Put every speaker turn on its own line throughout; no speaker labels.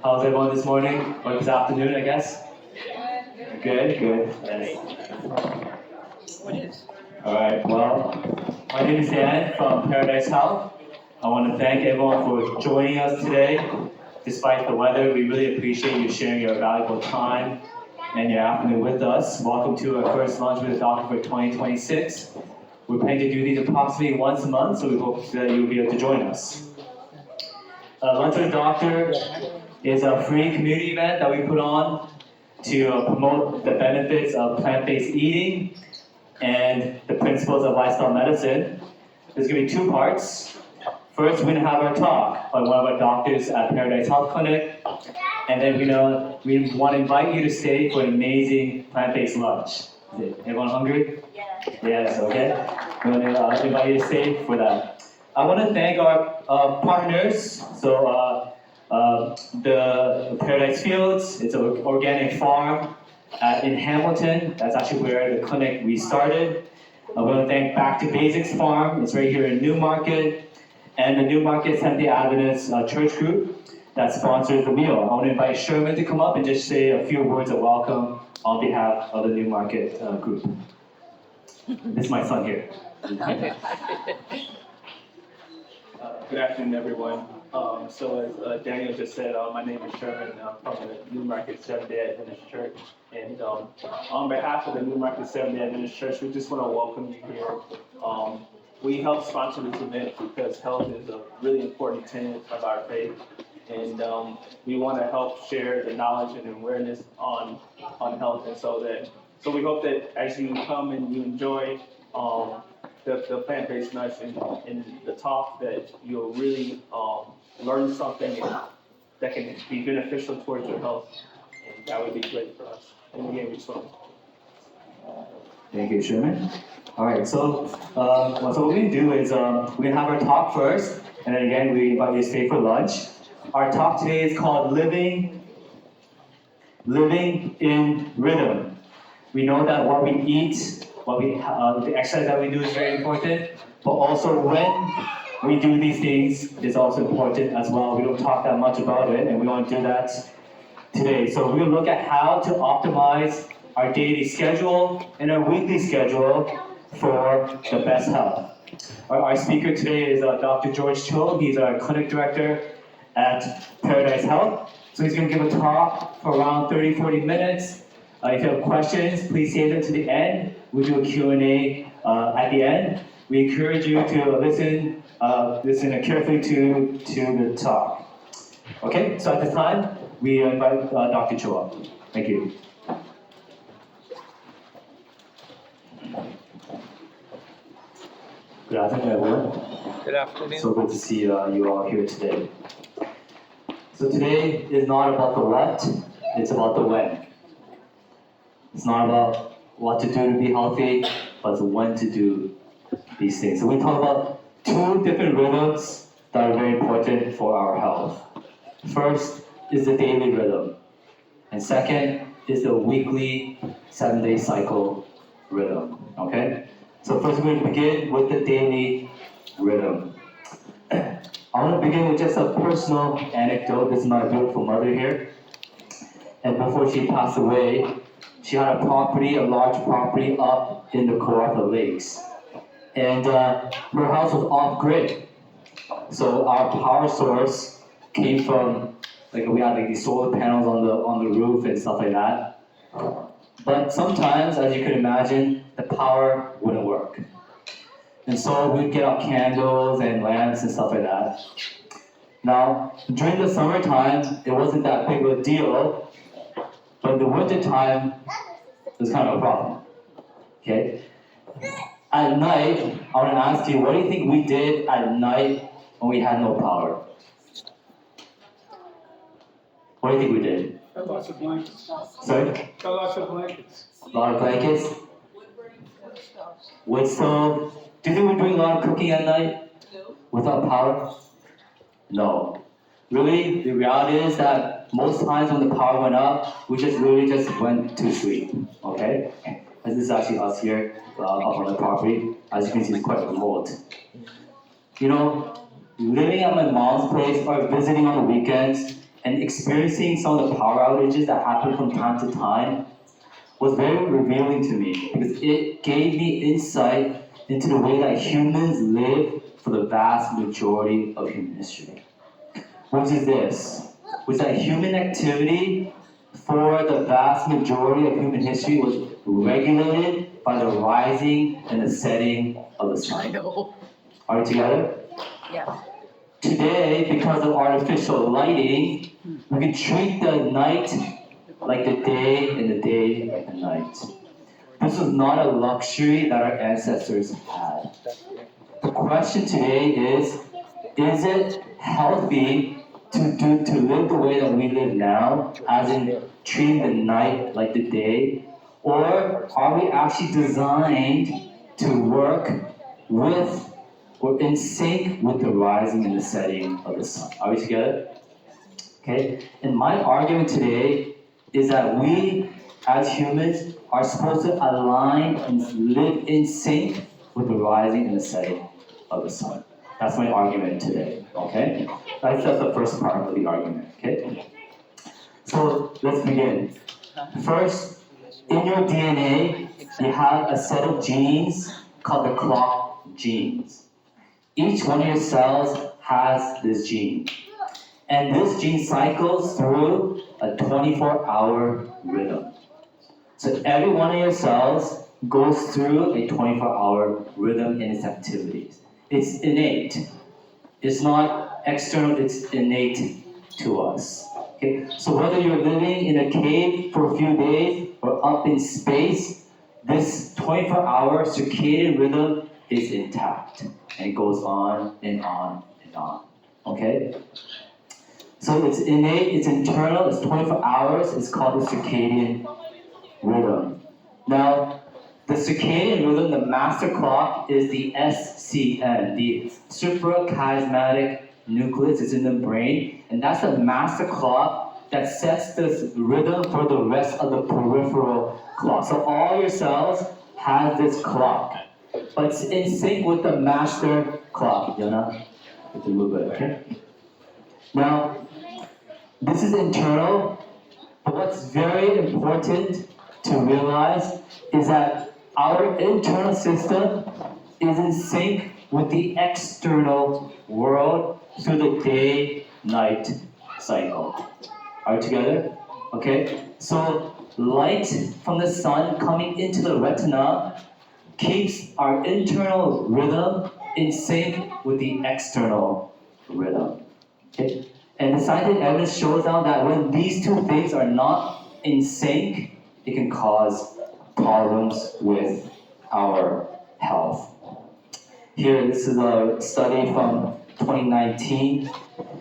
How's everyone this morning? Or this afternoon, I guess? Good, good. Yes. Alright, well, my name is Dan from Paradise Health. I want to thank everyone for joining us today. Despite the weather, we really appreciate you sharing your valuable time and your afternoon with us. Welcome to our first Lunch with a Doctor for 2026. We're planning to do these approximately once a month, so we hope that you'll be able to join us. Lunch with a Doctor is a free community event that we put on to promote the benefits of plant-based eating and the principles of lifestyle medicine. There's going to be two parts. First, we're going to have our talk by one of our doctors at Paradise Health Clinic, and then we want to invite you to stay for an amazing plant-based lunch. Is everyone hungry? Yes, okay. We want to invite you to stay for that. I want to thank our partners. So the Paradise Fields, it's an organic farm in Hamilton. That's actually where the clinic we started. I want to thank Back to Basics Farm. It's right here in Newmarket. And the Newmarket Seventh-day Adventist church group that sponsors the meal. I want to invite Sherman to come up and just say a few words of welcome on behalf of the Newmarket group. This is my son here.
Good afternoon, everyone. So as Daniel just said, my name is Sherman. I'm from the Newmarket Seventh-day Adventist Church. And on behalf of the Newmarket Seventh-day Adventist Church, we just want to welcome you here. We help sponsor this event because health is a really important tenet of our faith. And we want to help share the knowledge and awareness on health. And so we hope that as you come and you enjoy the plant-based nuts and the talk, that you'll really learn something that can be beneficial towards your health, and that would be great for us. And again, we just want
Thank you, Sherman. All right, so what we're going to do is we're going to have our talk first, and then again, we invite you to stay for lunch. Our talk today is called Living in Rhythm. We know that what we eat, the exercise that we do is very important, but also when we do these things is also important as well. We don't talk that much about it, and we want to do that today. So we're going to look at how to optimize our daily schedule and our weekly schedule for the best health. Our speaker today is Dr. George Cho. He's our clinic director at Paradise Health. So he's going to give a talk for around 30-40 minutes. If you have questions, please save them to the end. We'll do a Q&A at the end. We encourage you to listen carefully to the talk. Okay, so at this time, we invite Dr. Cho up. Thank you. Good afternoon, everyone.
Good afternoon.
So good to see you all here today. So today is not about the what, it's about the when. It's not about what to do to be healthy, but it's when to do these things. So we talk about two different rhythms that are very important for our health. First is the daily rhythm, and second is the weekly 7-day cycle rhythm. Okay? So first we're going to begin with the daily rhythm. I want to begin with just a personal anecdote. This is my beautiful mother here. And before she passed away, she had a large property up in the Kawartha Lakes. And her house was off-grid. So our power source came from, we had these solar panels on the roof and stuff like that. But sometimes, as you can imagine, the power wouldn't work. And so we'd get out candles and lamps and stuff like that. Now, during the summertime, it wasn't that big of a deal, but in the wintertime, it was kind of a problem. Okay? At night, I want to ask you, what do you think we did at night when we had no power? What do you think we did?
Got lots of blankets.
Sorry?
Got lots of blankets.
A lot of blankets? Wood stove? Do you think we're doing a lot of cooking at night? No. Without power? No. Really, the reality is that most times when the power went up, we just went to sleep. Okay? And this is actually us here up on the property. As you can see, it's quite remote. You know, living at my mom's place or visiting on the weekends, and experiencing some of the power outages that happen from time to time was very revealing to me because it gave me insight into the way that humans live for the vast majority of human history. Which is this, which is that human activity for the vast majority of human history was regulated by the rising and the setting of the sun. Are we together?
Yeah.
Today, because of artificial lighting, we can treat the night like the day and the day like the night. This was not a luxury that our ancestors had. The question today is it healthy to live the way that we live now, as in treating the night like the day? Or are we actually designed to work with or in sync with the rising and the setting of the sun? Are we together? Okay? And my argument today is that we, as humans, are supposed to align and live in sync with the rising and the setting of the sun. That's my argument today, okay? That's just the first part of the argument, okay? So let's begin. First, in your DNA, you have a set of genes called the clock genes. Each one of your cells has this gene. And this gene cycles through a 24-hour rhythm. So every one of your cells goes through a 24-hour rhythm in its activities. It's innate. It's not external, it's innate to us. Okay? So whether you're living in a cave for a few days or up in space, this 24-hour circadian rhythm is intact. And it goes on and on and on. Okay? So it's innate, it's internal, it's 24 hours, it's called the circadian rhythm. Now, the circadian rhythm, the master clock, is the SCN, the suprachiasmatic nucleus. It's in the brain, and that's the master clock that sets this rhythm for the rest of the peripheral clock. So all your cells have this clock, but it's in sync with the master clock. Yona, it's a little bit, okay? Now, this is internal, but what's very important to realize is that our internal system is in sync with the external world through the day-night cycle. Are we together? Okay? So light from the sun coming into the retina keeps our internal rhythm in sync with the external rhythm. Okay? And the scientific evidence shows now that when these two things are not in sync, it can cause problems with our health. Here, this is a study from 2019.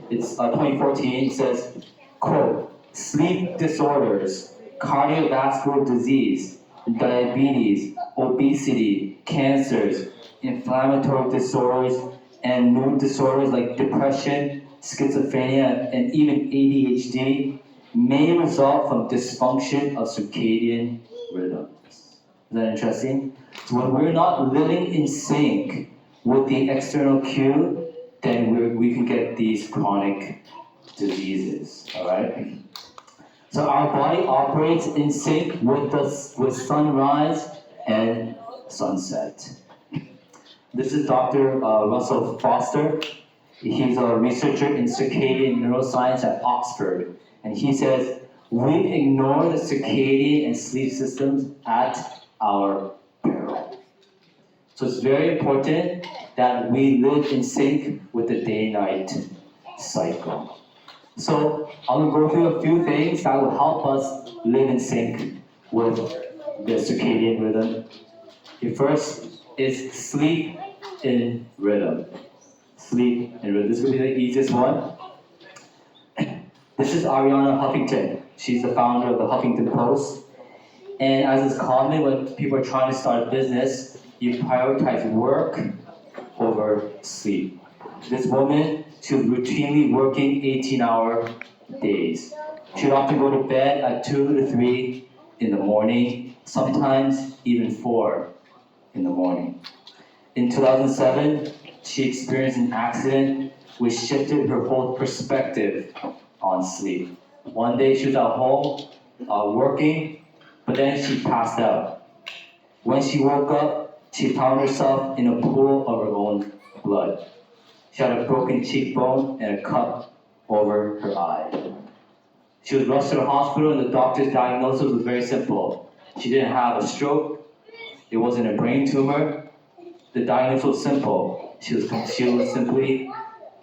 It's 2014. It says, quote, sleep disorders, cardiovascular disease, diabetes, obesity, cancers, inflammatory disorders, and mood disorders like depression, schizophrenia, and even ADHD may result from dysfunction of circadian rhythms. Is that interesting? So when we're not living in sync with the external cue, then we can get these chronic diseases, all right? So our body operates in sync with sunrise and sunset. This is Dr. Russell Foster. He's a researcher in circadian neuroscience at Oxford. And he says, we ignore the circadian and sleep systems at our peril. So it's very important that we live in sync with the day-night cycle. So I'm going to go through a few things that will help us live in sync with the circadian rhythm. The first is sleep in rhythm. Sleep in rhythm. This will be the easiest one. This is Ariana Huffington. She's the founder of the Huffington Post. And as is common when people are trying to start a business, you prioritize work over sleep. This woman, she was routinely working 18-hour days. She'd often go to bed at 2 to 3 in the morning, sometimes even 4 in the morning. In 2007, she experienced an accident which shifted her whole perspective on sleep. One day she was at home working, but then she passed out. When she woke up, she found herself in a pool of her own blood. She had a broken cheekbone and a cut over her eye. She was rushed to the hospital and the doctor's diagnosis was very simple. She didn't have a stroke, it wasn't a brain tumor. The diagnosis was simple. She was simply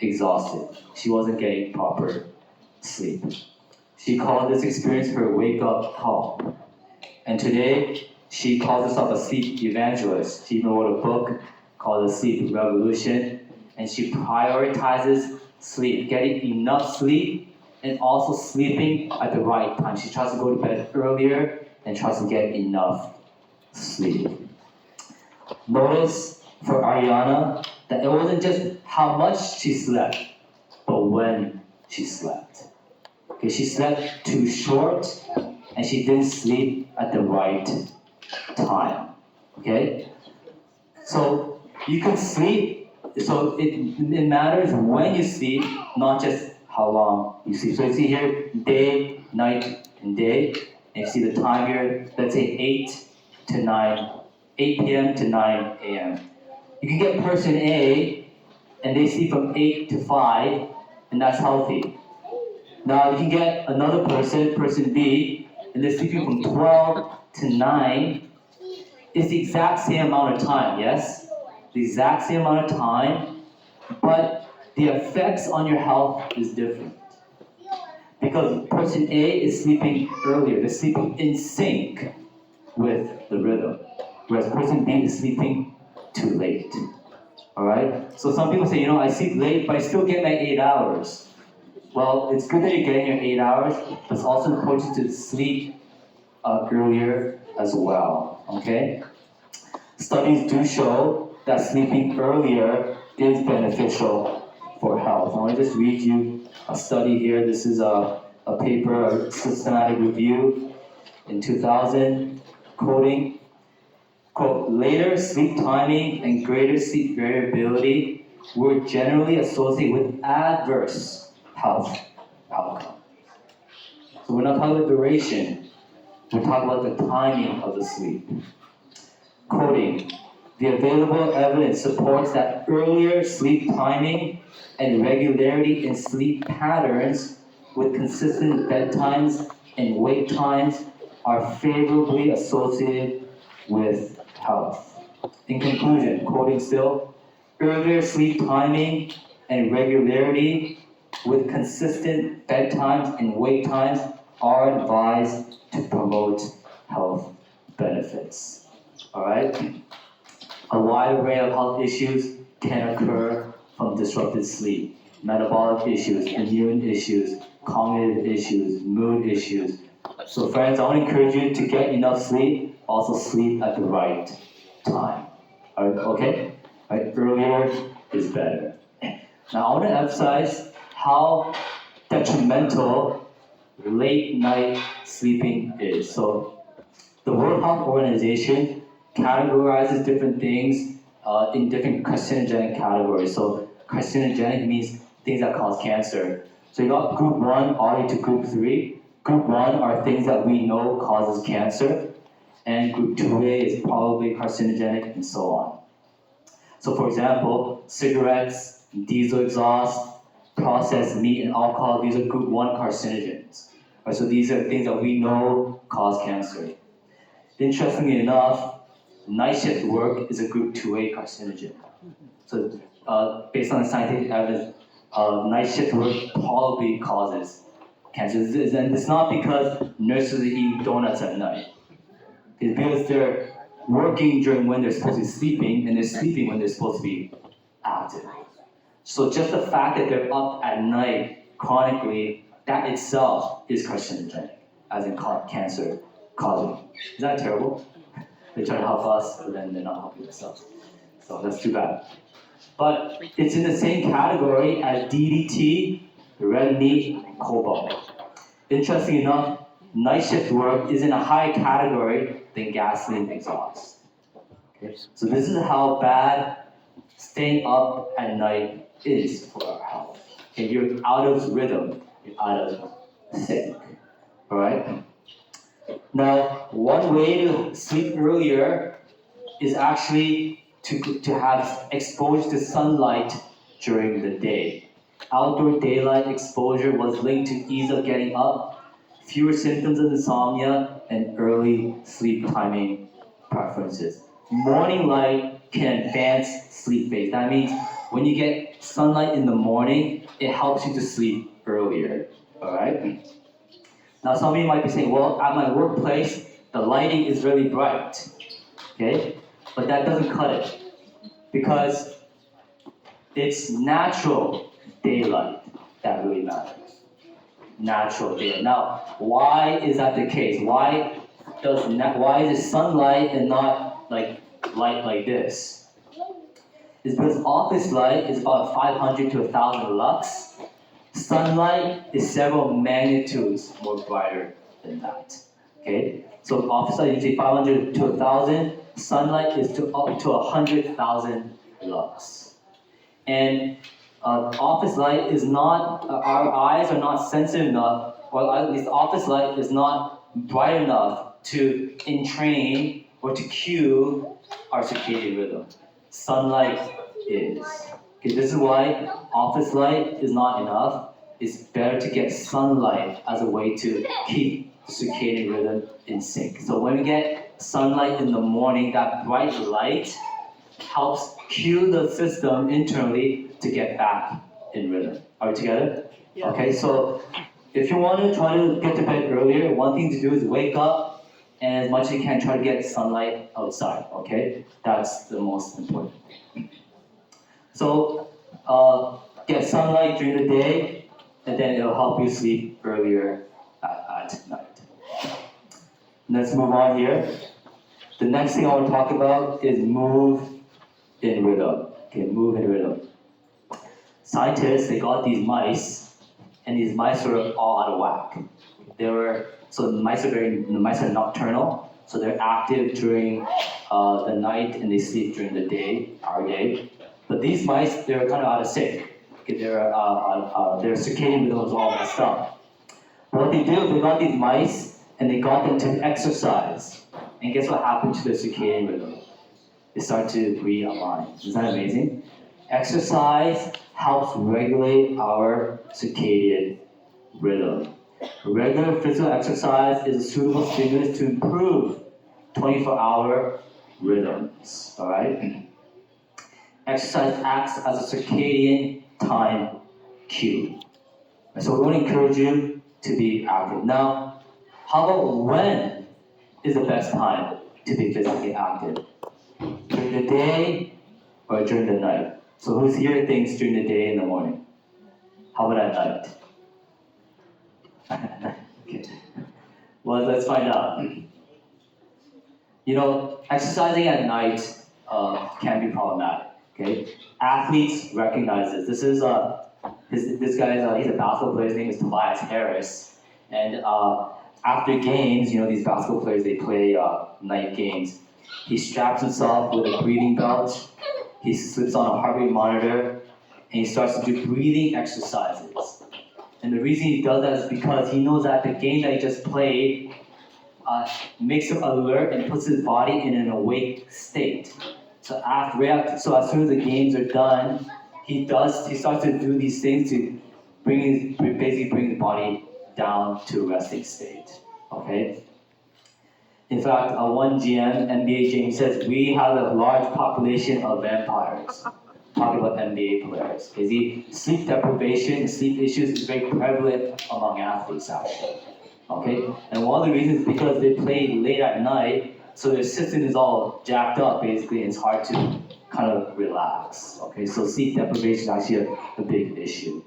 exhausted. She wasn't getting proper sleep. She called this experience her wake-up call. And today, she calls herself a sleep evangelist. She even wrote a book called The Sleep Revolution, and she prioritizes sleep, getting enough sleep, and also sleeping at the right time. She tries to go to bed earlier and tries to get enough sleep. Notice for Ariana that it wasn't just how much she slept, but when she slept. Okay, she slept too short and she didn't sleep at the right time. Okay? So you can sleep, so it matters when you sleep, not just how long you sleep. So you see here, day, night, and day. And you see the time here, let's say 8 p.m. to 9 a.m. You can get person A, and they sleep from 8 to 5, and that's healthy. Now you can get another person B, and they're sleeping from 12 to 9. It's the exact same amount of time, yes? The exact same amount of time, but the effects on your health is different. Because person A is sleeping earlier, they're sleeping in sync with the rhythm, whereas person B is sleeping too late. Alright? So some people say, I sleep late, but I still get my 8 hours. Well, it's good that you're getting your 8 hours, but it's also important to sleep earlier as well. Okay? Studies do show that sleeping earlier is beneficial for health. I want to just read you a study here. This is a paper, a systematic review in 2000, quoting, quote, later sleep timing and greater sleep variability were generally associated with adverse health outcomes. So we're not talking about duration, we're talking about the timing of the sleep. Quoting, the available evidence supports that earlier sleep timing and regularity in sleep patterns with consistent bedtimes and wake times are favorably associated with health. In conclusion, quoting still, earlier sleep timing and regularity with consistent bedtimes and wake times are advised to promote health benefits. Alright? A wide array of health issues can occur from disrupted sleep. Metabolic issues, immune issues, cognitive issues, mood issues. So friends, I want to encourage you to get enough sleep, also sleep at the right time. Okay? Earlier is better. Now I want to emphasize how detrimental late night sleeping is. So the World Health Organization categorizes different things in different carcinogenic categories. So carcinogenic means things that cause cancer. So you got group 1 all the way to group 3. Group 1 are things that we know causes cancer, and group 2A is probably carcinogenic, and so on. So for example, cigarettes, diesel exhaust, processed meat and alcohol, these are group 1 carcinogens. Right, so these are things that we know cause cancer. Interestingly enough, night shift work is a group 2A carcinogen. So based on the scientific evidence, night shift work probably causes cancer. And it's not because nurses are eating donuts at night. It's because they're working during when they're supposed to be sleeping, and they're sleeping when they're supposed to be active. So just the fact that they're up at night chronically, that itself is carcinogenic, as in cancer causing. Is that terrible? They try to help us, but then they're not helping themselves. So that's too bad. But it's in the same category as DDT, red meat, and cobalt. Interesting enough, night shift work is in a higher category than gasoline exhaust. Okay? So this is how bad staying up at night is for our health. Okay? You're out of rhythm. out of sync. Alright? Now, one way to sleep earlier is actually to have exposure to sunlight during the day. Outdoor daylight exposure was linked to ease of getting up, fewer symptoms of insomnia, and early sleep timing preferences. Morning light can advance sleep phase. That means when you get sunlight in the morning, it helps you to sleep earlier. Alright? Now some of you might be saying, well, at my workplace, the lighting is really bright. Okay? But that doesn't cut it. Because it's natural daylight that really matters. Natural daylight. Now, why is that the case? Why is it sunlight and not like light like this? It's because office light is about 500 to 1,000 lux. Sunlight is several magnitudes more brighter than that. Okay? So office light is usually 500 to 1,000. Sunlight is up to 100,000 lux. And office light is not, our eyes are not sensitive enough, or at least office light is not bright enough to entrain or to cue our circadian rhythm. Sunlight is. Okay, this is why office light is not enough. It's better to get sunlight as a way to keep the circadian rhythm in sync. So when we get sunlight in the morning, that bright light helps cue the system internally to get back in rhythm. Are we together?
Yeah.
Okay, so if you want to try to get to bed earlier, one thing to do is wake up and as much as you can try to get sunlight outside, okay? That's the most important. So get sunlight during the day and then it'll help you sleep earlier at night. Let's move on here. The next thing I want to talk about is move in rhythm. Okay, move in rhythm. Scientists, they got these mice, and these mice were all out of whack. The mice are nocturnal, so they're active during the night and they sleep during the day, our day. But these mice, they're kind of out of sync. Okay, their circadian rhythm was all messed up. What they do, they got these mice and they got them to exercise. And guess what happened to their circadian rhythm? They start to realign. Isn't that amazing? Exercise helps regulate our circadian rhythm. Regular physical exercise is a suitable stimulus to improve 24-hour rhythms. All right? Exercise acts as a circadian time cue. So we want to encourage you to be active. Now, how about when is the best time to be physically active? During the day or during the night? So who's here thinks during the day and the morning? How about at night? Okay. Well, let's find out. You know, exercising at night can be problematic. Okay, athletes recognize this. This is this guy he's a basketball player. His name is Tobias Harris, and after games, you know, these basketball players they play night games. He straps himself with a breathing belt. He slips on a heart rate monitor, and he starts to do breathing exercises. And the reason he does that is because he knows that the game that he just played makes him alert and puts his body in an awake state. So as soon as the games are done, he starts to do these things to basically bring the body down to a resting state. Okay. In fact, one GM, NBA GM says we have a large population of vampires. Talking about NBA players. Sleep deprivation and sleep issues is very prevalent among athletes actually. Okay? And one of the reasons is because they play late at night, so their system is all jacked up basically, and it's hard to kind of relax. Okay, so sleep deprivation is actually a big issue.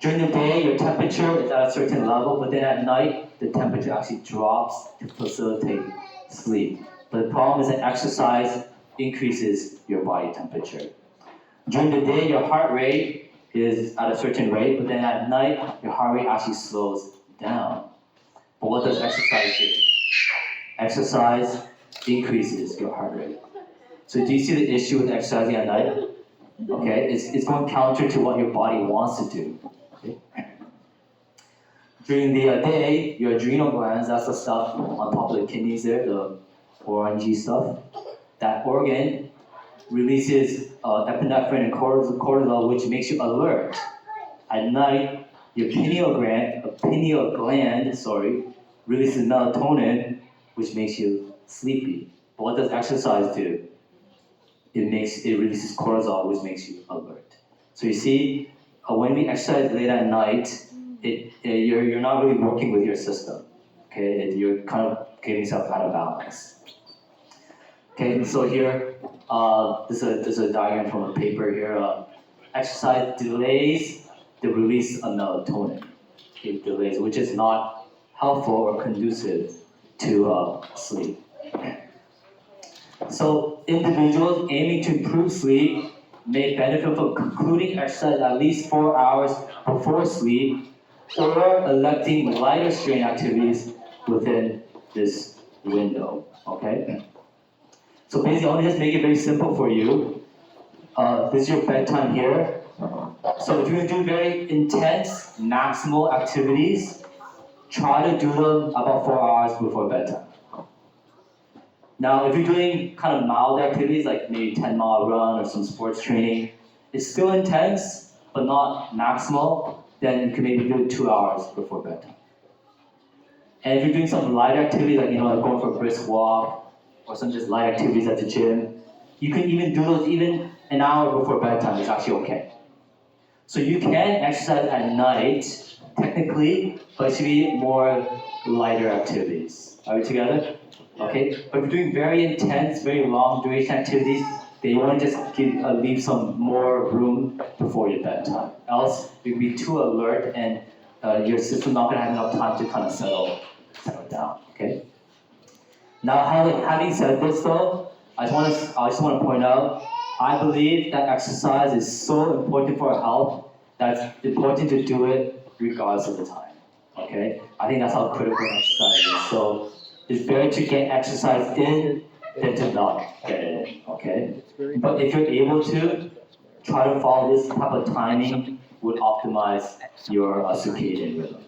During the day, your temperature is at a certain level, but then at night, the temperature actually drops to facilitate sleep. But the problem is that exercise increases your body temperature. During the day, your heart rate is at a certain rate, but then at night, your heart rate actually slows down. But what does exercise do? Exercise increases your heart rate. So do you see the issue with exercising at night? Okay, it's going counter to what your body wants to do. Okay? During the day, your adrenal glands, that's the stuff on top of the kidneys there, the orangey stuff, that organ releases epinephrine and cortisol, which makes you alert. At night, your pineal gland, releases melatonin, which makes you sleepy. But what does exercise do? It releases cortisol, which makes you alert. So you see, when we exercise late at night, you're not really working with your system. Okay, you're kind of getting yourself out of balance. Okay, so here, this is a diagram from a paper here. Exercise delays the release of melatonin. It delays, which is not helpful or conducive to sleep. So individuals aiming to improve sleep may benefit from concluding exercise at least 4 hours before sleep or electing lighter strain activities within this window, okay? So basically, I'll just make it very simple for you. This is your bedtime here. So if you're gonna do very intense, maximal activities, try to do them about 4 hours before bedtime. Now, if you're doing kind of mild activities, like maybe 10-mile run or some sports training, it's still intense, but not maximal, then you can maybe do it 2 hours before bedtime. And if you're doing some light activities, like like going for a brisk walk, or some just light activities at the gym, you can even do those even an hour before bedtime. It's actually okay. So you can exercise at night, technically, but it should be more lighter activities. Are we together? Okay, but if you're doing very intense, very long duration activities, then you want to just leave some more room before your bedtime. Else, you'll be too alert and your system's not going to have enough time to kind of settle down. Okay. Now, having said this, though, I just want to point out, I believe that exercise is so important for our health that it's important to do it regardless of the time. Okay, I think that's how critical exercise is. So it's better to get exercise in than to not get it in, okay? But if you're able to, try to follow this type of timing would optimize your circadian rhythm.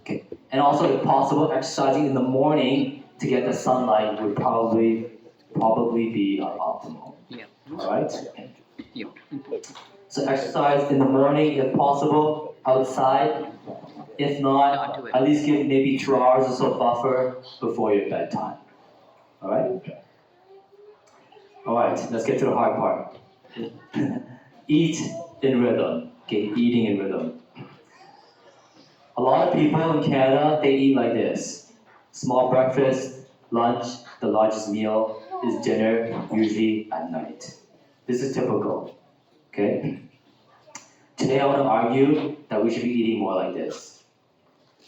Okay, and also if possible, exercising in the morning to get the sunlight would probably be optimal, all right? So exercise in the morning if possible, outside. If not, at least give maybe 2 hours or so buffer before your bedtime. All right? All right, let's get to the hard part. Eat in rhythm. Okay, eating in rhythm. A lot of people in Canada, they eat like this. Small breakfast, lunch, the largest meal is dinner, usually at night. This is typical, okay? Today I want to argue that we should be eating more like this.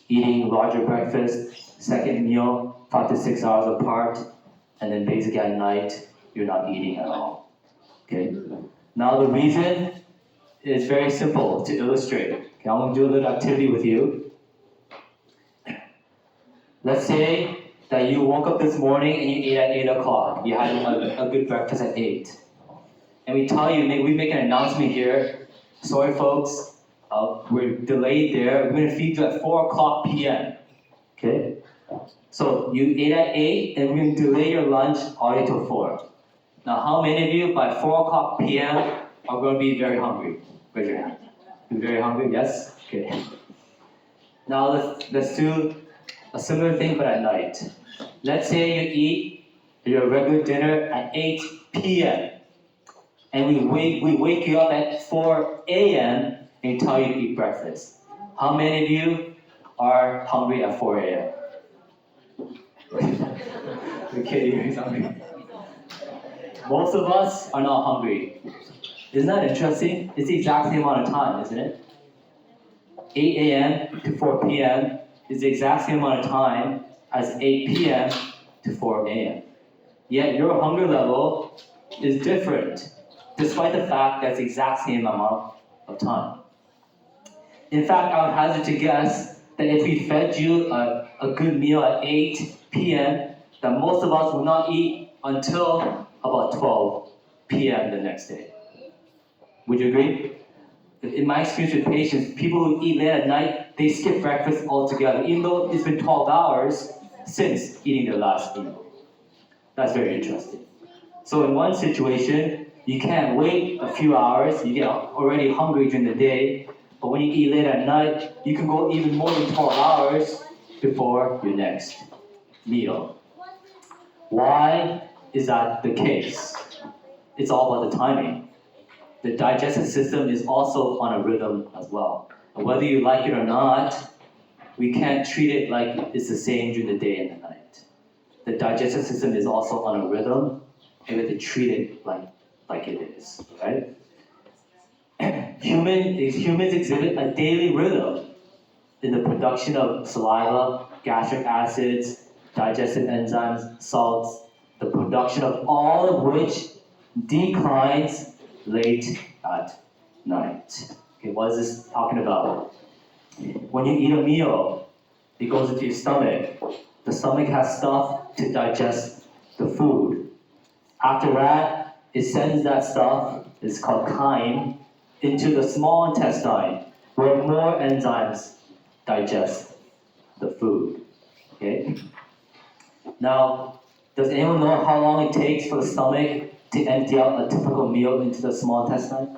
Eating larger breakfast, second meal, 5 to 6 hours apart, and then basically at night, you're not eating at all. Okay? Now the reason is very simple to illustrate. Okay, I'm going to do a little activity with you. Let's say that you woke up this morning and you ate at 8 o'clock. You had a good breakfast at 8. And we tell you, we make an announcement here. Sorry folks, we're delayed there. We're going to feed you at 4 o'clock p.m. Okay? So you ate at 8 and we're going to delay your lunch all the way till 4. Now how many of you by 4 o'clock p.m. are going to be very hungry? Raise your hand. You're very hungry? Yes? Okay. Now let's do a similar thing but at night. Let's say you eat your regular dinner at 8 p.m. and we wake you up at 4 a.m. and tell you to eat breakfast. How many of you are hungry at 4 a.m.? Okay, you're hungry. Most of us are not hungry. Isn't that interesting? It's the exact same amount of time, isn't it? 8 a.m. to 4 p.m. is the exact same amount of time as 8 p.m. to 4 a.m. Yet your hunger level is different, despite the fact that it's the exact same amount of time. In fact, I would hazard to guess that if we fed you a good meal at 8 p.m., that most of us will not eat until about 12 p.m. the next day. Would you agree? in my experience with patients, people who eat late at night, they skip breakfast altogether, even though it's been 12 hours since eating their last meal. That's very interesting. So in one situation, you can't wait a few hours, you get already hungry during the day, but when you eat late at night, you can go even more than 12 hours before your next meal. Why is that the case? It's all about the timing. The digestive system is also on a rhythm as well. And whether you like it or not, we can't treat it like it's the same during the day and the night. The digestive system is also on a rhythm, and we have to treat it like it is, right? Humans exhibit a daily rhythm in the production of saliva, gastric acids, digestive enzymes, salts, the production of all of which declines late at night. Okay, what is this talking about? When you eat a meal, it goes into your stomach. The stomach has stuff to digest the food. After that, it sends that stuff, it's called chyme, into the small intestine, where more enzymes digest the food. Okay? Now, does anyone know how long it takes for the stomach to empty out a typical meal into the small intestine?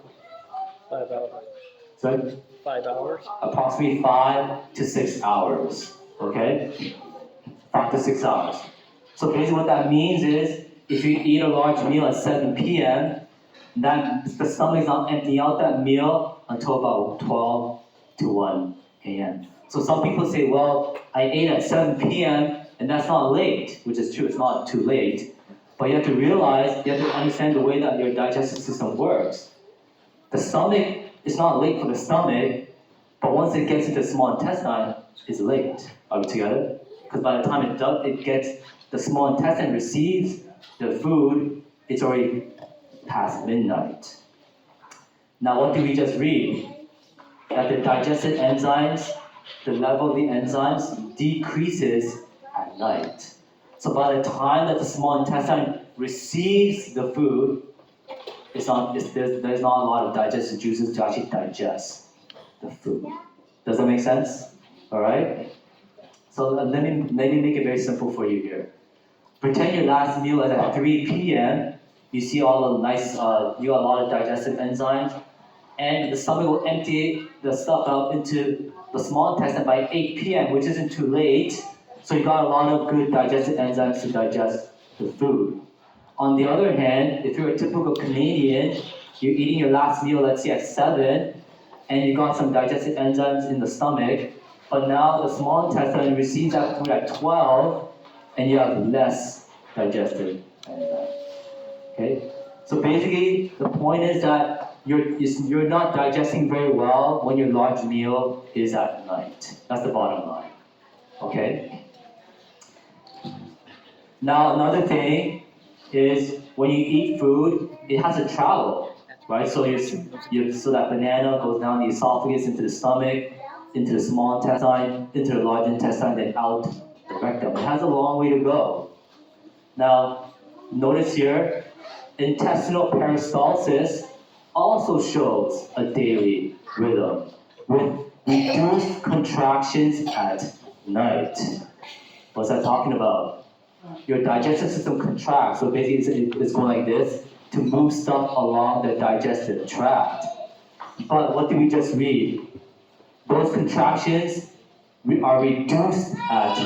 5 hours.
Sorry?
5 hours.
Approximately 5 to 6 hours. Okay? 5 to 6 hours. So basically what that means is, if you eat a large meal at 7 p.m., then the stomach is not emptying out that meal until about 12 to 1 a.m. So some people say, well, I ate at 7 p.m., and that's not late, which is true, it's not too late. But you have to realize, you have to understand the way that your digestive system works. The stomach is not late for the stomach, but once it gets into the small intestine, it's late. Are we together? Because by the time the small intestine receives the food, it's already past midnight. Now what did we just read? That the digestive enzymes, the level of the enzymes decreases at night. So by the time that the small intestine receives the food, there's not a lot of digestive juices to actually digest the food. Does that make sense? All right? So let me make it very simple for you here. Pretend your last meal is at 3 p.m. You see all the nice, you got a lot of digestive enzymes, and the stomach will empty the stuff out into the small intestine by 8 p.m., which isn't too late. So you got a lot of good digestive enzymes to digest the food. On the other hand, if you're a typical Canadian, you're eating your last meal, let's say at 7, and you got some digestive enzymes in the stomach, but now the small intestine receives that food at 12, and you have less digestive enzymes. Okay? So basically, the point is that you're not digesting very well when your large meal is at night. That's the bottom line. Okay? Now, another thing is when you eat food, it has to travel, right? So so that banana goes down the esophagus into the stomach, into the small intestine, into the large intestine, then out the rectum. It has a long way to go. Now, notice here, intestinal peristalsis also shows a daily rhythm with reduced contractions at night. What's that talking about? Your digestive system contracts, so basically it's going like this to move stuff along the digestive tract. But what did we just read? Those contractions are reduced at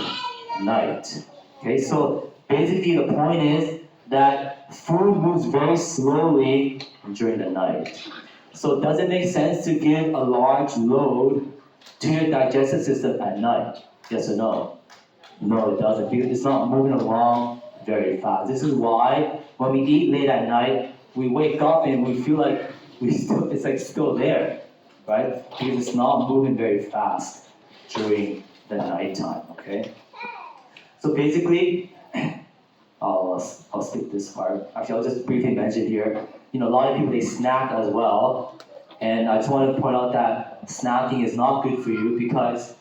night. Okay, so basically the point is that food moves very slowly during the night. So does it make sense to give a large load to your digestive system at night? Yes or no? No, it doesn't, because it's not moving along very fast. This is why when we eat late at night, we wake up and we feel like it's like still there, right? Because it's not moving very fast during the nighttime, okay? So basically, I'll skip this part. Actually, I'll just briefly mention here, a lot of people, they snack as well. And I just want to point out that snacking is not good for you, because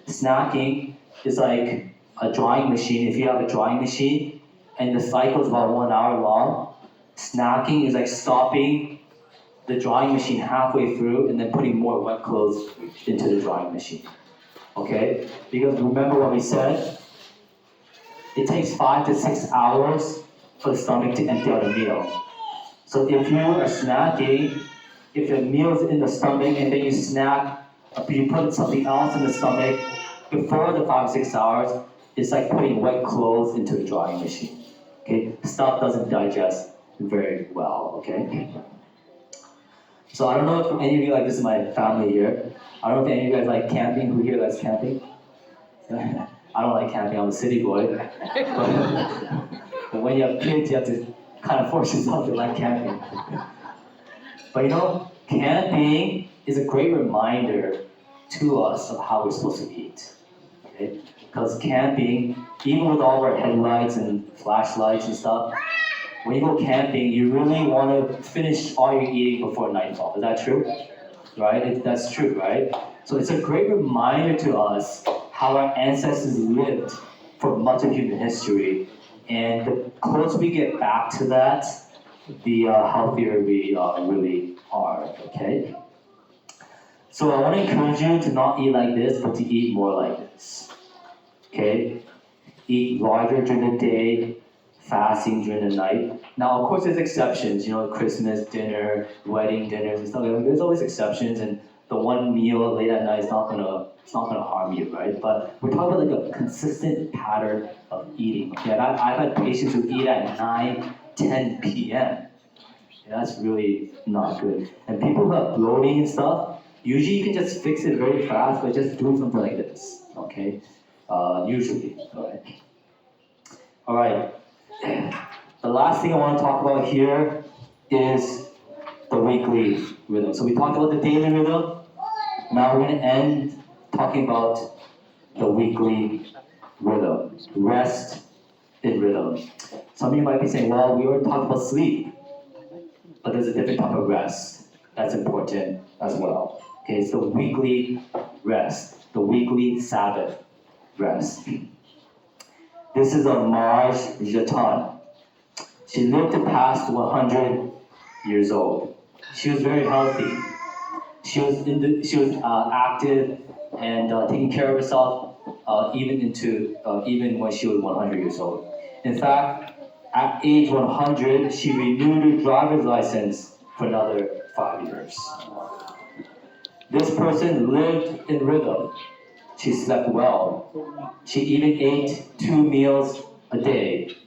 snacking is like a drying machine. If you have a drying machine and the cycle is about 1 hour long, snacking is like stopping the drying machine halfway through and then putting more wet clothes into the drying machine. Okay? Because remember what we said? It takes 5 to 6 hours for the stomach to empty out a meal. So if you are snacking, if the meal's in the stomach and then you snack, you put something else in the stomach before the 5 6 hours, it's like putting wet clothes into the drying machine. Okay, stuff doesn't digest very well. Okay. So I don't know if any of you like, this is my family here. I don't know if any of you guys like camping. Who here likes camping? I don't like camping. I'm a city boy. But when you have kids, you have to kind of force yourself to like camping. But you know, camping is a great reminder to us of how we're supposed to eat. Okay? Because camping, even with all of our headlights and flashlights and stuff, when you go camping, you really want to finish all your eating before nightfall. Is that true? Right? That's true, right? So it's a great reminder to us how our ancestors lived for much of human history. And the closer we get back to that, the healthier we really are, okay? So I want to encourage you to not eat like this, but to eat more like this, okay? Eat larger during the day, fasting during the night. Now, of course, there's exceptions, you know, Christmas dinner, wedding dinners and stuff like that. There's always exceptions, and the one meal late at night is not gonna harm you, right? But we're talking about like a consistent pattern of eating. Okay, I've had patients who eat at 9, 10 p.m. Yeah, that's really not good. And people who have bloating and stuff, usually you can just fix it very fast by just doing something like this. Okay, usually, all right. The last thing I want to talk about here is the weekly rhythm. So we talked about the daily rhythm. Now we're going to end talking about the weekly rhythm. Rest in rhythm. Some of you might be saying, well, we already talked about sleep. But there's a different type of rest that's important as well. Okay, it's the weekly rest. The weekly Sabbath rest. This is of Marge Jaton. She lived to past 100 years old. She was very healthy. She was active and taking care of herself even when she was 100 years old. In fact, at age 100, she renewed her driver's license for another 5 years. This person lived in rhythm. She slept well. She even ate 2 meals a day.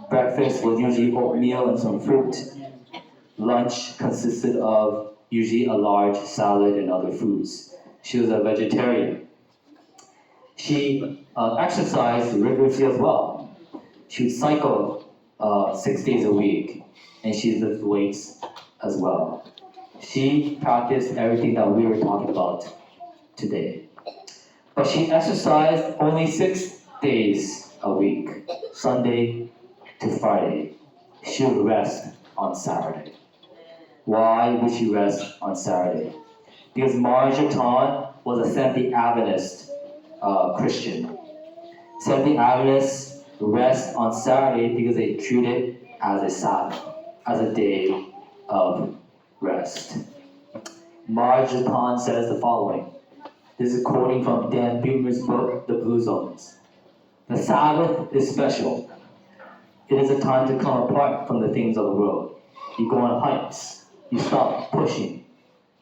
Breakfast was usually oatmeal and some fruit. Lunch consisted of usually a large salad and other foods. She was a vegetarian. She exercised rigorously as well. She would cycle 6 days a week, and she lifted weights as well. She practiced everything that we were talking about today. But she exercised only 6 days a week, Sunday to Friday. She would rest on Saturday. Why would she rest on Saturday? Because Marge Jaton was a Seventh-day Adventist Christian. Seventh-day Adventists rest on Saturday because they treat it as a Sabbath, as a day of rest. Marge Jaton says the following. This is quoting from Dan Buettner's book, The Blue Zones. The Sabbath is special. It is a time to come apart from the things of the world. You go on hikes. You stop pushing.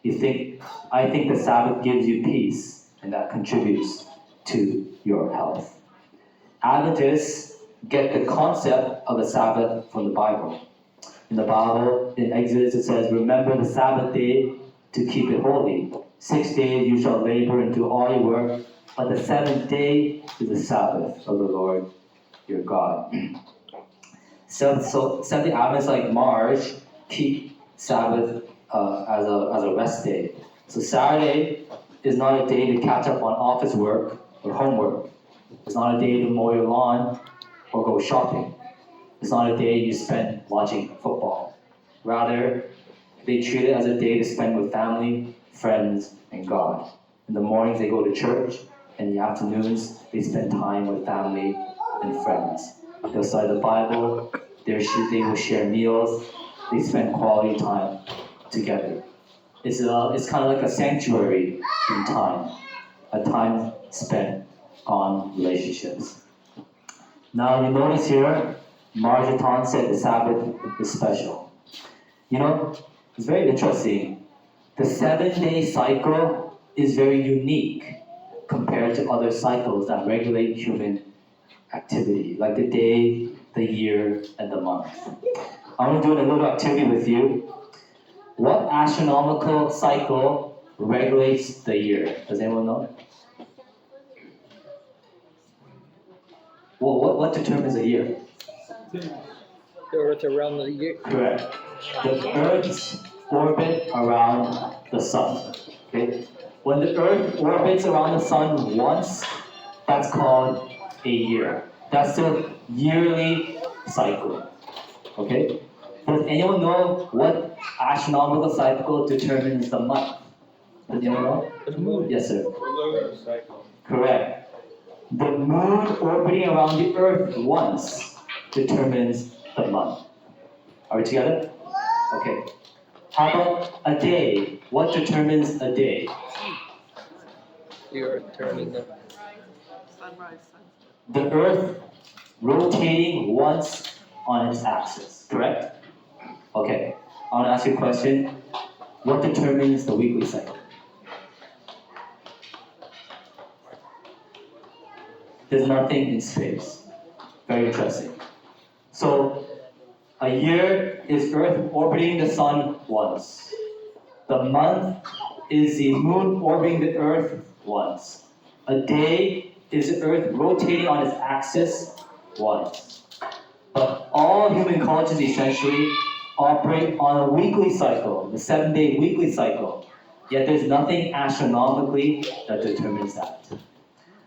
I think the Sabbath gives you peace, and that contributes to your health. Adventists get the concept of the Sabbath from the Bible. In the Bible, in Exodus, it says, remember the Sabbath day to keep it holy. 6 days you shall labor and do all your work, but the 7th day is the Sabbath of the Lord your God. So Seventh-day Adventists like Marge keep Sabbath as a rest day. So Saturday is not a day to catch up on office work or homework. It's not a day to mow your lawn or go shopping. It's not a day you spend watching football. Rather, they treat it as a day to spend with family, friends, and God. In the mornings, they go to church. In the afternoons, they spend time with family and friends. They'll study the Bible. They will share meals. They spend quality time together. It's kind of like a sanctuary in time, a time spent on relationships. Now you notice here, Marjaton said the Sabbath is special. You know, it's very interesting. The 7-day cycle is very unique compared to other cycles that regulate human activity, like the day, the year, and the month. I want to do a little activity with you. What astronomical cycle regulates the year? Does anyone know? Well, what determines a year?
The earth around the year.
Correct. The Earth's orbit around the sun. Okay? When the Earth orbits around the sun once, that's called a year. That's the yearly cycle. Okay? Does anyone know what astronomical cycle determines the month? Does anyone know?
The moon.
Yes, sir.
Lunar cycle.
Correct. The moon orbiting around the Earth once determines the month. Are we together? Okay. How about a day? What determines a day?
The earth turning the
Sunrise, sunset.
The Earth rotating once on its axis, correct? Okay. I want to ask you a question. What determines the weekly cycle? There's nothing in space. Very interesting. So, a year is Earth orbiting the sun once. The month is the moon orbiting the Earth once. A day is the Earth rotating on its axis once. But all human cultures essentially operate on a weekly cycle, the 7-day weekly cycle. Yet there's nothing astronomically that determines that.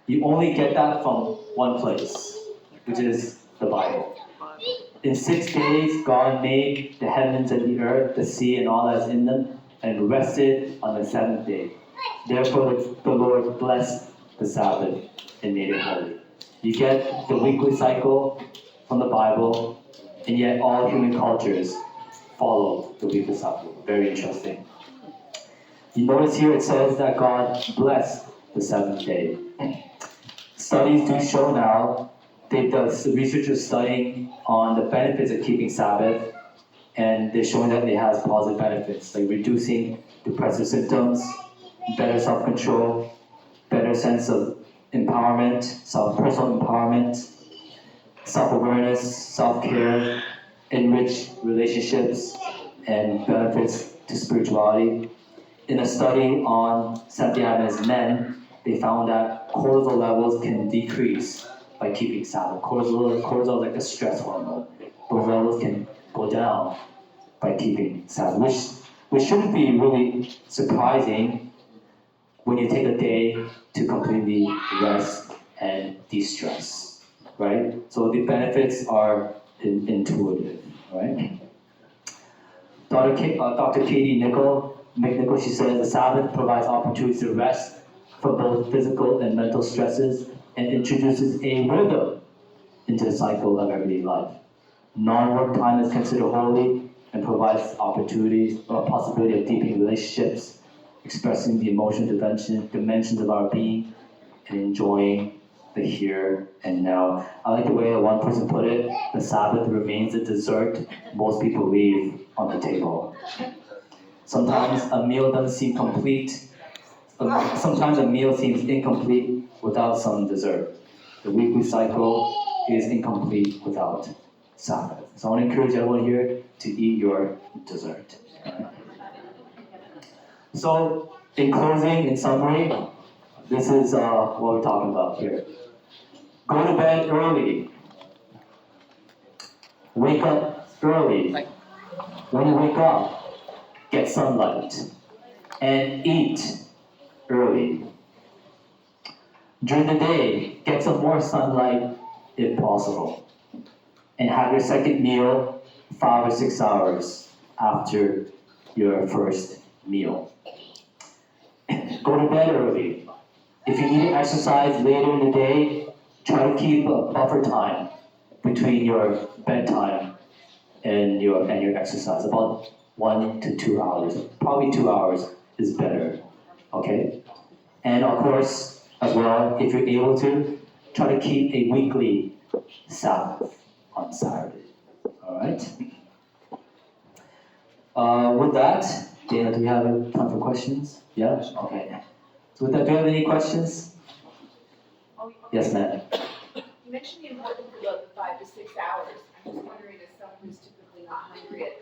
You only get that from one place, which is the Bible. In 6 days, God made the heavens and the earth, the sea, and all that's in them, and rested on the 7th day. Therefore, the Lord blessed the Sabbath and made it holy. You get the weekly cycle from the Bible, and yet all human cultures follow the weekly cycle. Very interesting. You notice here it says that God blessed the 7th day. Studies do show now, researchers studying on the benefits of keeping Sabbath, and they're showing that it has positive benefits, like reducing depressive symptoms, better self-control, better sense of empowerment, personal empowerment, self-awareness, self-care, enriched relationships, and benefits to spirituality. In a study on Seventh-day Adventist men, they found that cortisol levels can decrease by keeping Sabbath. Cortisol is like a stress hormone. Those levels can go down by keeping Sabbath, which shouldn't be really surprising when you take a day to completely rest and de-stress, right? So the benefits are intuitive, right? Dr. Katie McNichol, she says the Sabbath provides opportunities to rest from both physical and mental stresses and introduces a rhythm into the cycle of everyday life. Non-work time is considered holy and provides opportunities or a possibility of deepening relationships, expressing the emotional dimensions of our being, and enjoying the here and now. I like the way one person put it, the Sabbath remains a dessert most people leave on the table. Sometimes a meal doesn't seem complete. Sometimes a meal seems incomplete without some dessert. The weekly cycle is incomplete without Sabbath. So I want to encourage everyone here to eat your dessert. So, in closing, in summary, this is what we're talking about here. Go to bed early. Wake up early. When you wake up, get sunlight. And eat early. During the day, get some more sunlight if possible. And have your second meal 5 or 6 hours after your first meal. Go to bed early. If you need to exercise later in the day, try to keep a buffer time between your bedtime and your exercise, about 1 to 2 hours. Probably 2 hours is better, okay? And of course, as well, if you're able to, try to keep a weekly Sabbath on Saturday, all right? With that, Dana, do we have time for questions? Yeah? Okay. So with that, do you have any questions? Yes, ma'am.
You mentioned the importance about the 5 to 6 hours. I'm just wondering, as someone who's typically not hungry at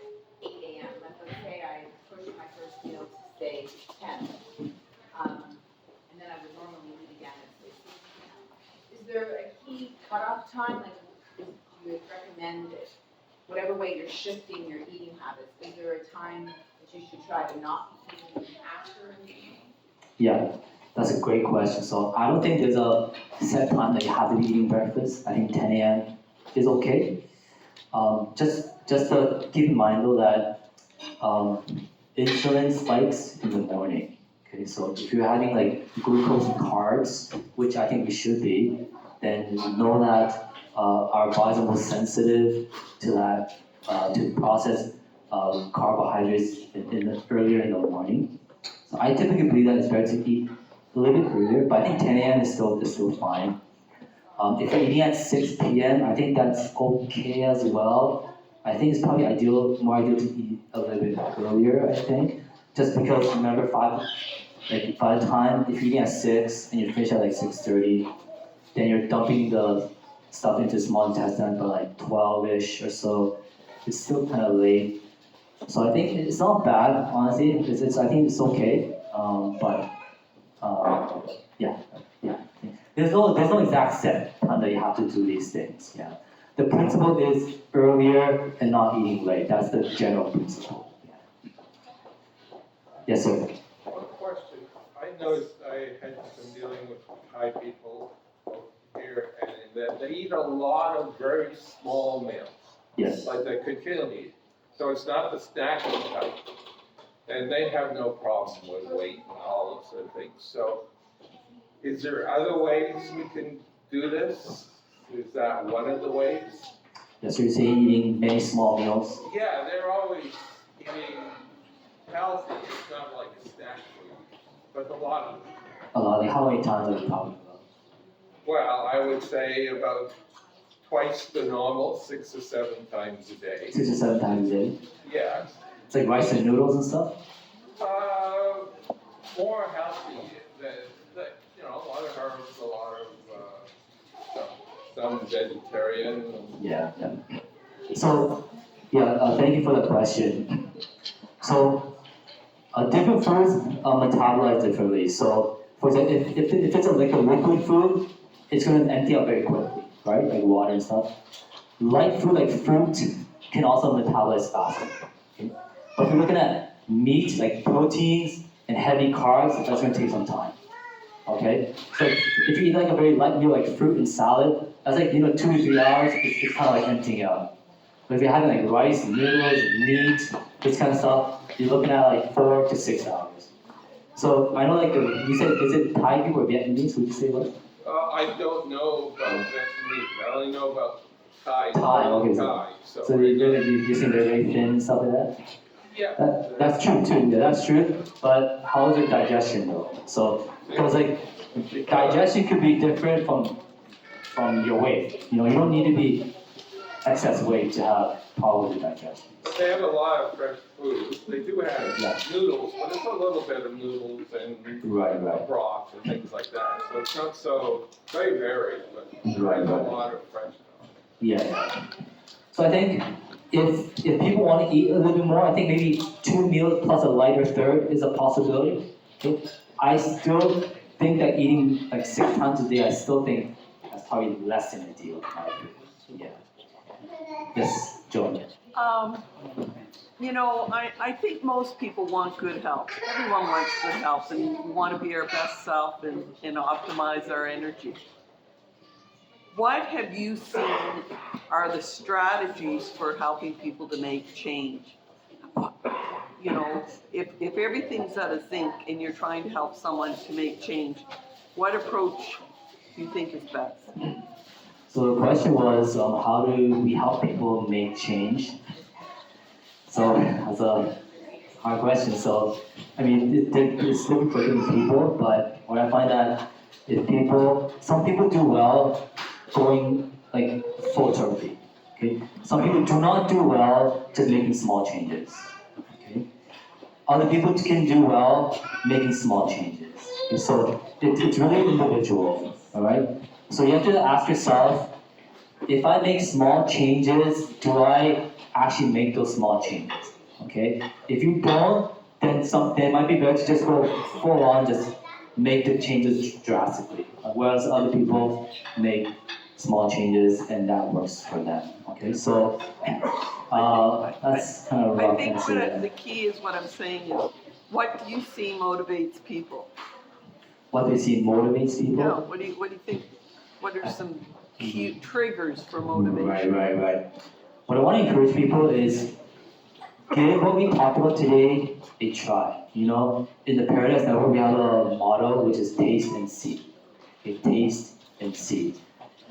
8 a.m., let's say I push my first meal to say 10, and then I would normally eat again at say 6 p.m. Is there a key cutoff time? Like, do you recommend it? Whatever way you're shifting your eating habits, is there a time that you should try to not be eating after an eating?
Yeah, that's a great question. So I don't think there's a set time that you have to be eating breakfast. I think 10 a.m. is okay. Just to keep in mind though that insulin spikes in the morning. Okay, so if you're having like glucose and carbs, which I think we should be, then know that our bodies are most sensitive to that, to process carbohydrates earlier in the morning. So I typically believe that it's better to eat a little bit earlier, but I think 10 a.m. is still fine. If you're eating at 6 p.m., I think that's okay as well. I think it's probably more ideal to eat a little bit earlier, I think. Just because remember by the time, if you're eating at 6 and you finish at like 6:30, then you're dumping the stuff into small intestine by like 12-ish or so. It's still kind of late. So I think it's not bad, honestly. I think it's okay. Yeah. There's no exact set time that you have to do these things. Yeah. The principle is earlier and not eating late. That's the general principle. Yeah. Yes, sir.
One question. I noticed I had been dealing with Thai people here, and that they eat a lot of very small meals.
Yes.
Like they could kill eat. So it's not the snacking type. And they have no problem with weight and all those sort of things. So is there other ways we can do this? Is that one of the ways?
Yes, so you're saying eating many small meals?
Yeah, they're always eating healthy. It's not like a snack food, but a lot of them.
A lot. Like how many times are you talking about?
Well, I would say about twice the normal, 6 or 7 times a day.
6 or 7 times a day?
Yeah.
It's like rice and noodles and stuff?
More healthy than, a lot of herbs, a lot of, some vegetarian.
Yeah. So, thank you for the question. So, different foods metabolize differently. So, for example, if it's a liquid food, it's going to empty out very quickly, right? Like water and stuff. Light food like fruit can also metabolize faster. Okay? But if you're looking at meat, like proteins and heavy carbs, that's going to take some time. Okay? So if you eat like a very light meal like fruit and salad, that's like 2 to 3 hours, it's kind of like emptying out. But if you're having like rice, noodles, meat, this kind of stuff, you're looking at like 4 to 6 hours. So I know like you said, is it Thai people or Vietnamese? Would you say what?
I don't know about Vietnamese. I only know about Thai.
Okay.
Thai.
So you think they're very thin and stuff like that?
Yeah.
That's true too. Yeah, that's true. But how is your digestion though? So because like digestion could be different from your weight. You don't need to be excess weight to have problems with digestion.
But they have a lot of fresh foods. They do have
Yeah.
noodles, but it's a little bit of noodles and
Right.
broth and things like that. So it's not so very varied, but
Right.
there's a lot of fresh.
Yeah. So I think if people want to eat a little bit more, I think maybe 2 meals plus a lighter third is a possibility. Okay? I still think that eating like 6 times a day, I still think that's probably less than ideal. Yeah. Yes, Joan.
I think most people want good health. Everyone wants good health, and we want to be our best self and optimize our energy. What have you seen are the strategies for helping people to make change? If everything's out of sync and you're trying to help someone to make change, what approach do you think is best?
So the question was, how do we help people make change? So that's a hard question. So I mean, it's different for different people, but what I find that some people do well going like full therapy. Okay, some people do not do well just making small changes. Okay, other people can do well making small changes. Okay? So it's really individual. All right. So you have to ask yourself, if I make small changes, do I actually make those small changes? Okay? If you don't, then it might be better to just go full on, just make the changes drastically. Whereas other people make small changes and that works for them. Okay, so that's kind of a
I
rough
think
answer there.
the key is what I'm saying is, what do you see motivates people?
What they see motivates people.
Yeah, what do you think, what are some key triggers for motivation?
Right. What I want to encourage people is give what we talked about today a try. You know, in the Paradise Network, we have a motto which is taste and see. Okay, taste and see.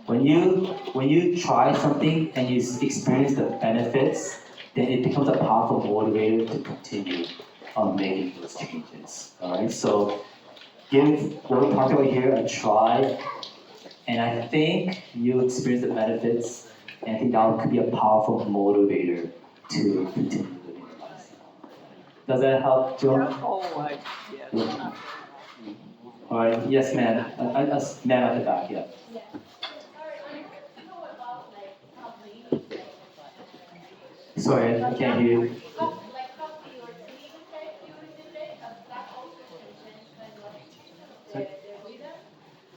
When you try something and you experience the benefits, then it becomes a powerful motivator to continue making those changes. All right, so give what we talked about here a try, and I think you'll experience the benefits, and I think that could be a powerful motivator to continue living your lifestyle. Does that help, Joe?
Yeah.
All right, yes, ma'am. Ma'am at the back, yeah. Sorry, I can't hear you.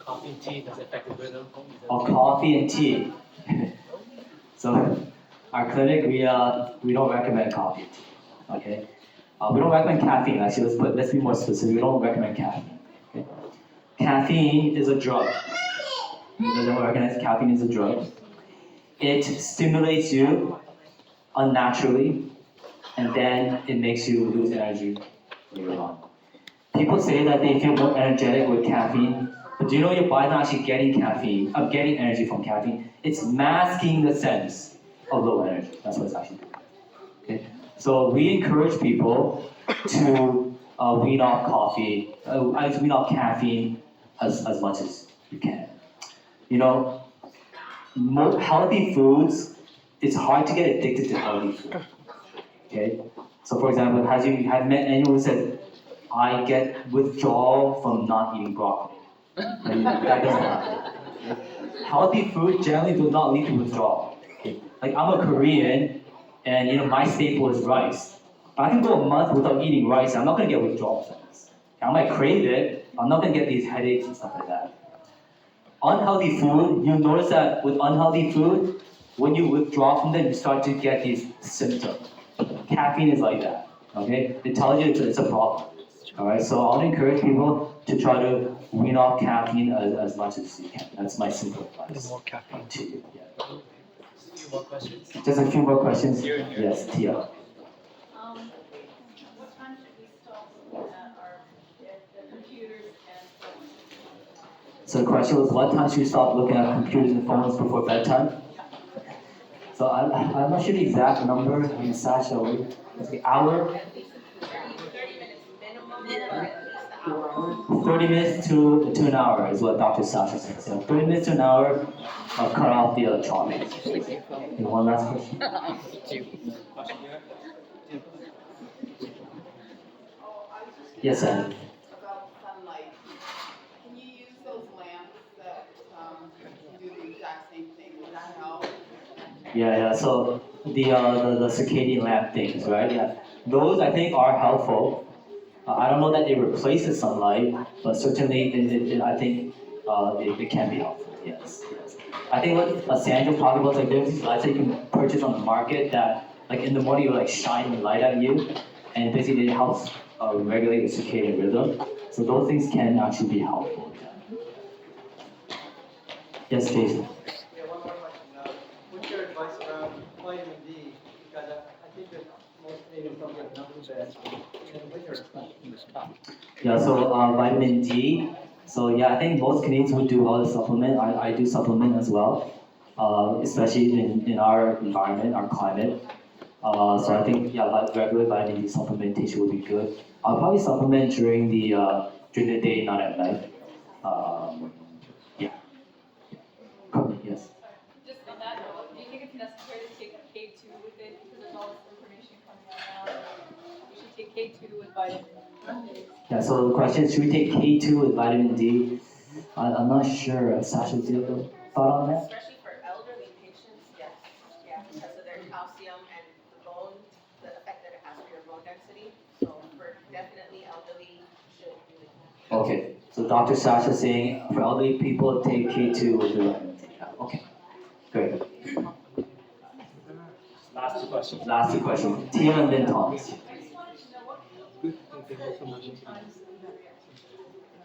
Coffee and tea does affect the rhythm.
Oh, coffee and tea. So, our clinic, we don't recommend coffee and tea. Okay. We don't recommend caffeine. Actually, let's be more specific. We don't recommend caffeine. Okay? Caffeine is a drug. It doesn't recognize caffeine is a drug. It stimulates you unnaturally, and then it makes you lose energy later on. People say that they feel more energetic with caffeine, but do you know your body's not actually getting getting energy from caffeine? It's masking the sense of low energy. That's what it's actually doing. Okay? So we encourage people to wean off wean off caffeine as much as you can. You know, healthy foods, it's hard to get addicted to healthy food. Okay? So for example, have you met anyone who said, I get withdrawal from not eating broccoli? And that doesn't happen. Healthy food generally does not lead to withdrawal. Okay? Like I'm a Korean, and you know my staple is rice. But I can go a month without eating rice, and I'm not gonna get withdrawal from this. I might crave it, I'm not gonna get these headaches and stuff like that. Unhealthy food, you'll notice that with unhealthy food, when you withdraw from them, you start to get these symptoms. Caffeine is like that, okay? It tells you it's a problem, all right? So I'll encourage people to try to wean off caffeine as much as you can. That's my simple advice
More caffeine.
to you. Yeah.
A few more questions.
Just a few more questions?
Here.
Yes, Tia.
What time should we stop looking at the computers and phones?
So the question was, what time should we stop looking at computers and phones before bedtime? So I'm not sure the exact number in Sasha. It's the hour?
30 minutes minimum, but at least an hour.
30 minutes to an hour is what Dr. Sasha says. So 30 minutes to an hour, cut off the electronics. And one last question? Yes, sir.
About sunlight. Can you use those lamps that do the exact same thing? Would that help?
Yeah. So the circadian lamp things, right? Yeah. Those I think are helpful. I don't know that they replace the sunlight, but certainly I think it can be helpful. Yes. I think what Sandra talked about, like there's these lights that you can purchase on the market that, like in the morning, you like shine the light at you, and basically it helps regulate your circadian rhythm. So those things can actually be helpful. Yeah. Yes, Jason.
Yeah, one more question. What's your advice around vitamin D? Because I think that most Canadians don't get enough of that in the winter.
Yeah, so vitamin D. So yeah, I think most Canadians would do well to supplement. I do supplement as well, especially in our environment, our climate. So I think regular vitamin D supplementation would be good. I'll probably supplement during the day, not at night. Yeah. Yes.
Just on that note, do you think it's necessary to take K2 with it because there's all this information coming out now? You should take K2 with vitamin D.
Yeah. So the question is, should we take K2 with vitamin D? I'm not sure. Sasha, do you have a thought on that?
Especially for elderly patients, yes, yeah, because of their calcium and the bone, the effect that it has for your bone density. So for definitely elderly, should do it.
Okay. So Dr. Sasha saying for elderly people, take K2 with the vitamin D. Okay. Great.
Last two questions.
Last two questions. Tia and then Thomas.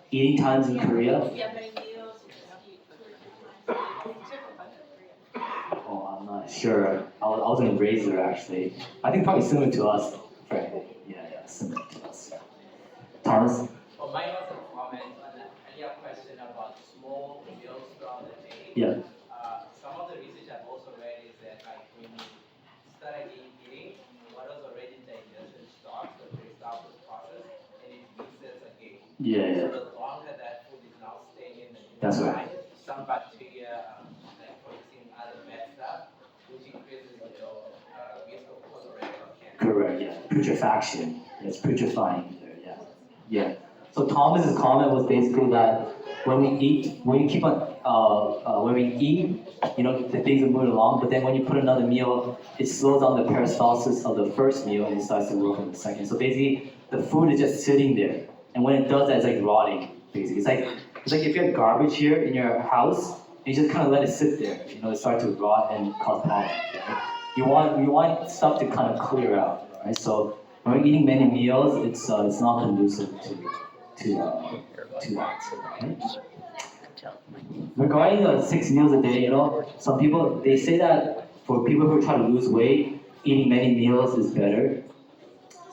Eating times in Korea?
Yeah, many meals, you just eat 2 or 3 times. It's different.
Oh, I'm not sure. I was in Razor actually. I think probably similar to us, Frank. Yeah, similar to us. Thomas?
Oh, mine was a comment on an earlier question about small meals throughout the day.
Yeah.
Some of the research I've also read is that like when you start eating, what was already digestion starts, the peristalsis process, and it resets again.
Yeah.
So the longer that food is now staying in the
That's
intestine, some bacteria like producing other bad stuff, which increases your risk of colorectal cancer.
Correct, yeah. Putrefaction. It's putrefying there, yeah. So Thomas's comment was basically that when we eat, when we eat, the things are moving along, but then when you put another meal, it slows down the peristalsis of the first meal and it starts to work on the second. So basically, the food is just sitting there. And when it does that, it's like rotting, basically. It's like if you have garbage here in your house, you just kind of let it sit there. It starts to rot and cause problems, right? You want stuff to kind of clear out, right? So when we're eating many meals, it's not conducive to that. Right? Regarding the 6 meals a day, some people they say that for people who try to lose weight, eating many meals is better.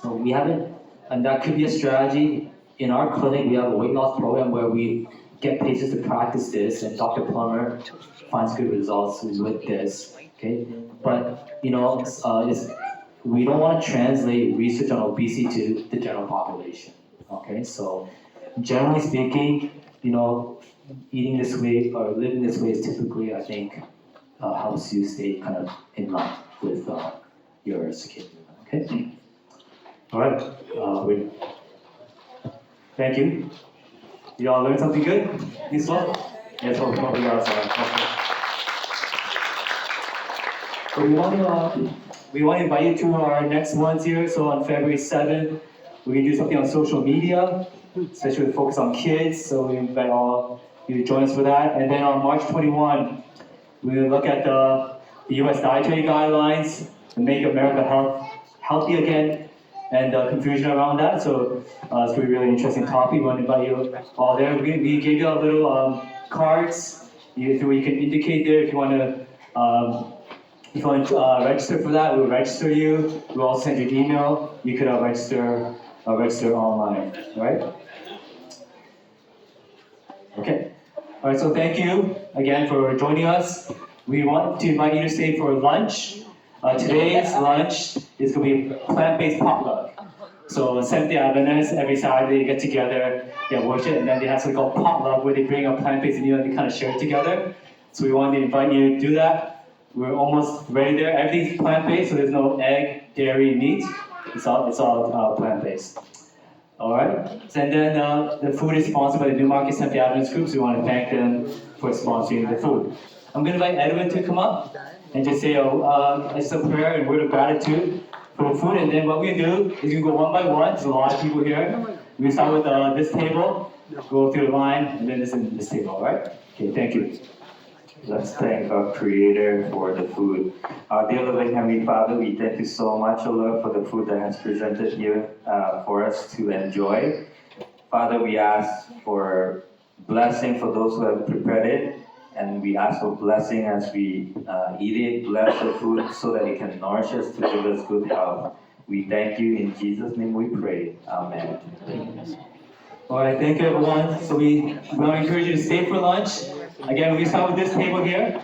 So we haven't, and that could be a strategy. In our clinic, we have a weight loss program where we get patients to practice this, and Dr. Plummer finds good results with this. Okay, but we don't want to translate research on obesity to the general population. Okay, so generally speaking, eating this way or living this way is typically, I think, helps you stay kind of in line with your circadian rhythm. Okay. All right. Thank you. You all learned something good? This one? Yes, probably outside. So we want to invite you to our next ones here. So on February 7th, we're going to do something on social media, especially with focus on kids. So we invite all you to join us for that. And then on March 21, we're going to look at the U.S. dietary guidelines to make America healthy again, and confusion around that. So it's going to be a really interesting topic. We want to invite you all there. We gave you a little cards. You can indicate there if you want to register for that. We'll register you. We'll also send you an email. You could register online, right? Okay. All right. So thank you again for joining us. We want to invite you to stay for lunch. Today's lunch is going to be plant-based potluck. So Seventh-day Adventists, every Saturday they get together, they worship, and then they have something called potluck where they bring a plant-based meal and they kind of share it together. So we want to invite you to do that. We're almost ready there. Everything's plant-based, so there's no egg, dairy, meat. It's all plant-based. All right. And then the food is sponsored by the Newmarket Seventh-day Adventist group, so we want to thank them for sponsoring the food. I'm going to invite Edwin to come up and just say just a prayer and word of gratitude for the food. And then what we do is we go one by one. There's a lot of people here. We start with this table, go through the line, and then this table, all right? Okay, thank you.
Let's thank our Creator for the food. Our dear loving Heavenly Father, we thank you so much, O Lord, for the food that has presented here for us to enjoy. Father, we ask for blessing for those who have prepared it, and we ask for blessing as we eat it. Bless the food so that it can nourish us to give us good health. We thank you. In Jesus' name we pray. Amen.
All right, thank you, everyone. So we want to encourage you to stay for lunch. Again, we start with this table here.